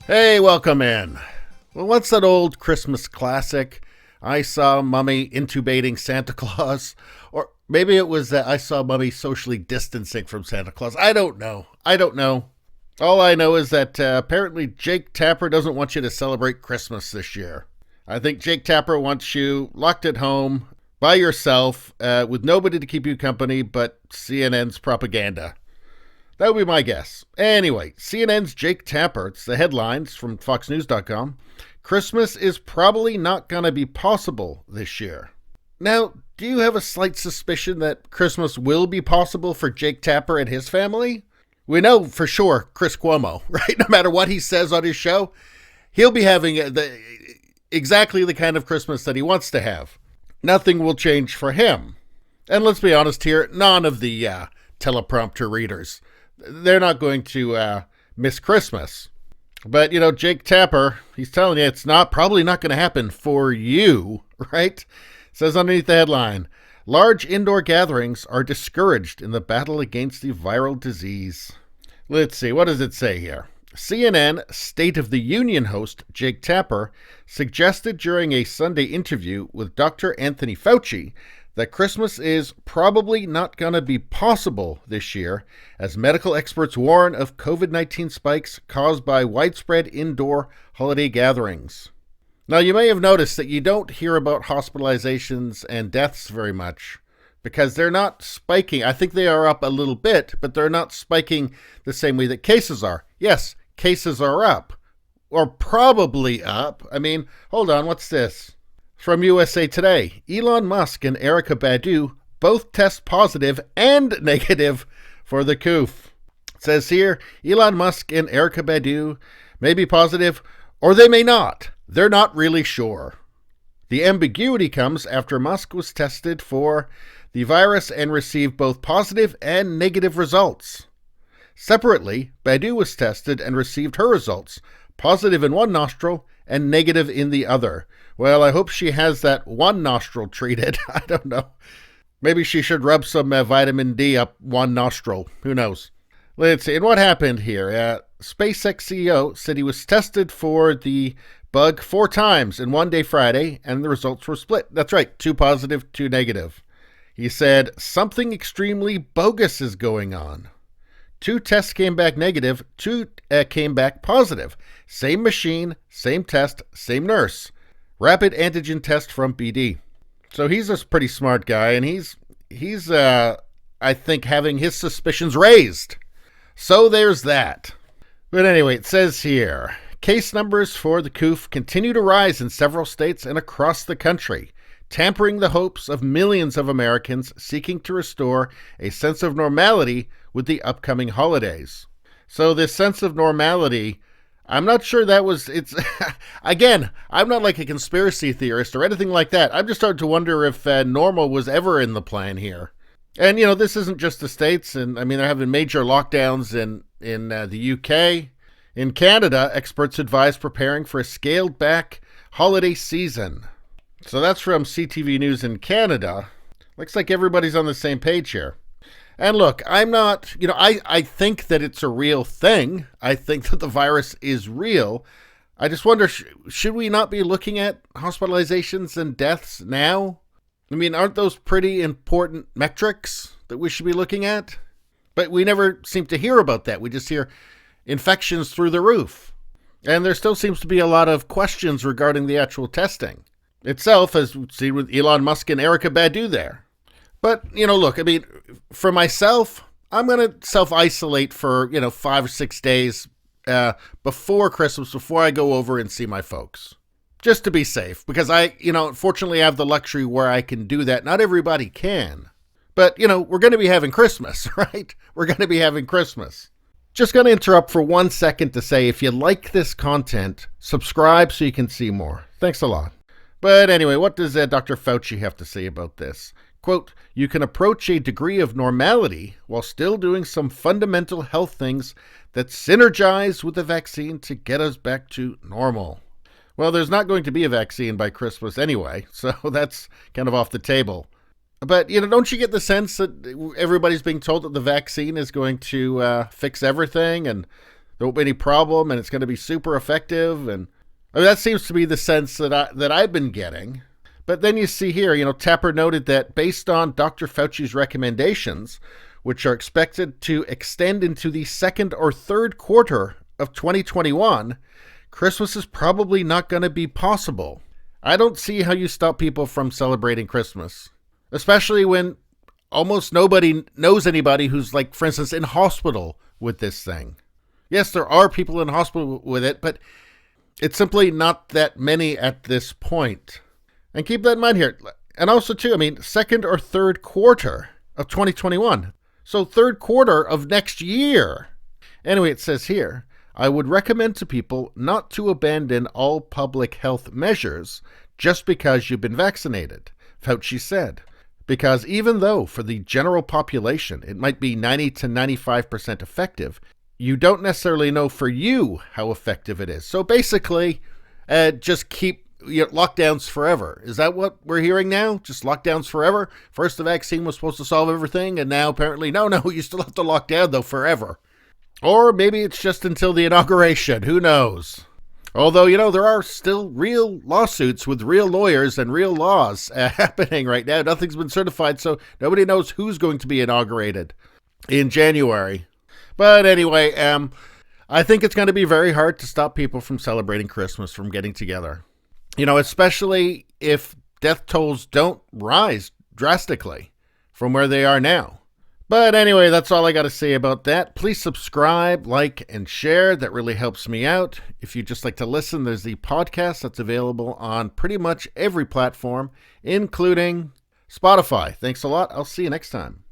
Hey, welcome in. Well, what's that old Christmas classic? I saw Mummy intubating Santa Claus. Or maybe it was that I saw Mummy socially distancing from Santa Claus. I don't know. All I know is that apparently Jake Tapper doesn't want you to celebrate Christmas this year. I think Jake Tapper wants you locked at home by yourself with nobody to keep you company but CNN's propaganda. That would be my guess. Anyway, CNN's Jake Tapper, it's the headlines from FoxNews.com. Christmas is probably not going to be possible this year. Now, do you have a slight suspicion that Christmas will be possible for Jake Tapper and his family? We know for sure Chris Cuomo, right? No matter what he says on his show, he'll be having exactly the kind of Christmas that he wants to have. Nothing will change for him. And let's be honest here, none of the teleprompter readers, they're not going to miss Christmas. But, Jake Tapper, he's telling you it's probably not going to happen for you, right? It says underneath the headline, large indoor gatherings are discouraged in the battle against the viral disease. Let's see, what does it say here? CNN State of the Union host Jake Tapper suggested during a Sunday interview with Dr. Anthony Fauci that Christmas is probably not going to be possible this year, as medical experts warn of COVID-19 spikes caused by widespread indoor holiday gatherings. Now, you may have noticed that you don't hear about hospitalizations and deaths very much because they're not spiking. I think they are up a little bit, but they're not spiking the same way that cases are. Yes, cases are up, or probably up. I mean, hold on, what's this? From USA Today, Elon Musk and Erykah Badu both test positive and negative for the coof. It says here, Elon Musk and Erykah Badu may be positive or they may not. They're not really sure. The ambiguity comes after Musk was tested for the virus and received both positive and negative results. Separately, Badu was tested and received her results, positive in one nostril and negative in the other. Well, I hope she has that one nostril treated. I don't know. Maybe she should rub some vitamin D up one nostril. Who knows? Let's see. And what happened here? SpaceX CEO said he was tested for the bug 4 times in one day Friday, and the results were split. That's right. 2 positive, 2 negative. He said something extremely bogus is going on. 2 tests came back negative, 2 came back positive. Same machine, same test, same nurse. Rapid antigen test from BD. So he's a pretty smart guy, and he's I think, having his suspicions raised. So there's that. But anyway, it says here, case numbers for the coof continue to rise in several states and across the country, tampering the hopes of millions of Americans seeking to restore a sense of normality with the upcoming holidays. So this sense of normality, I'm not sure it's, again, I'm not like a conspiracy theorist or anything like that. I'm just starting to wonder if normal was ever in the plan here. And, this isn't just the States, and I mean, they're having major lockdowns in the UK. In Canada, experts advise preparing for a scaled back holiday season. So that's from CTV News in Canada. Looks like everybody's on the same page here. And look, I'm not, I think that it's a real thing. I think that the virus is real. I just wonder, should we not be looking at hospitalizations and deaths now? I mean, aren't those pretty important metrics that we should be looking at? But we never seem to hear about that. We just hear infections through the roof. And there still seems to be a lot of questions regarding the actual testing itself, as we see with Elon Musk and Erykah Badu there. But, look, I mean, for myself, I'm going to self-isolate for, 5 or 6 days before Christmas, before I go over and see my folks. Just to be safe, because I, unfortunately have the luxury where I can do that. Not everybody can. But, we're going to be having Christmas, right? We're going to be having Christmas. Just going to interrupt for 1 second to say, if you like this content, subscribe so you can see more. Thanks a lot. But anyway, what does Dr. Fauci have to say about this? Quote, you can approach a degree of normality while still doing some fundamental health things that synergize with the vaccine to get us back to normal. Well, there's not going to be a vaccine by Christmas anyway, so that's kind of off the table. But, don't you get the sense that everybody's being told that the vaccine is going to fix everything and there won't be any problem and it's going to be super effective. And I mean, that seems to be the sense that I've been getting. But then you see here, Tapper noted that based on Dr. Fauci's recommendations, which are expected to extend into the second or third quarter of 2021, Christmas is probably not going to be possible. I don't see how you stop people from celebrating Christmas, especially when almost nobody knows anybody who's, like, for instance, in hospital with this thing. Yes, there are people in hospital with it, but it's simply not that many at this point. And keep that in mind here. And also, too, second or third quarter of 2021. So third quarter of next year. Anyway, it says here, I would recommend to people not to abandon all public health measures just because you've been vaccinated, Fauci said. Because even though for the general population it might be 90 to 95% effective, you don't necessarily know for you how effective it is. So basically, just keep lockdowns forever. Is that what we're hearing now? Just lockdowns forever? First the vaccine was supposed to solve everything, and now apparently, no, you still have to lock down, though, forever. Or maybe it's just until the inauguration. Who knows? Although, there are still real lawsuits with real lawyers and real laws happening right now. Nothing's been certified, so nobody knows who's going to be inaugurated in January. But anyway, I think it's going to be very hard to stop people from celebrating Christmas, from getting together. Especially if death tolls don't rise drastically from where they are now. But anyway, that's all I got to say about that. Please subscribe, like, and share. That really helps me out. If you just like to listen, there's the podcast that's available on pretty much every platform, including Spotify. Thanks a lot. I'll see you next time.